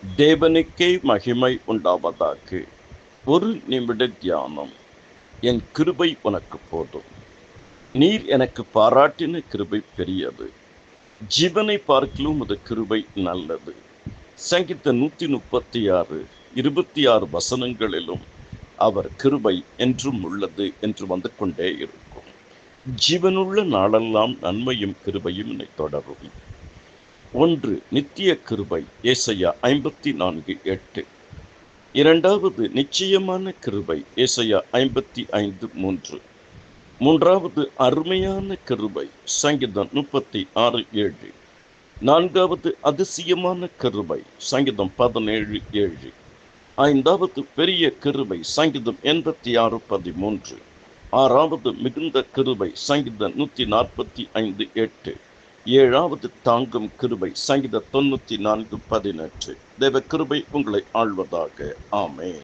தேவனுக்கே மகிமை உண்டாவதாக. ஒரு நிமிட தியானம். என் கிருபை உனக்கு போதும். நீர் எனக்கு பாராட்டின கிருபை பெரியது. ஜீவனை பார்க்கிலும் அது கிருபை நல்லது. சங்கீத 136 26 வசனங்களிலும் அவர் கிருபை என்றும் உள்ளது என்று வந்து கொண்டே இருக்கும். ஜீவனுள்ள நாளெல்லாம் நன்மையும் கிருபையும் என்னை தொடரும். 1. நித்திய கிருபை ஏசாயா 54:8. 2. நிச்சயமான கிருபை ஏசாயா 55:3. 3. அருமையான கிருபை சங்கீதம் 36:7. 4. அதிசயமான கிருபை சங்கீதம் 17:7. 5. பெரிய கிருபை சங்கீதம் 86:13. 6. மிகுந்த கிருபை சங்கீதம் 145:8. 7. தாங்கும் கிருபை சங்கீதம் 94:18. தேவ கிருபை உங்களை ஆள்வதாக. ஆமென்.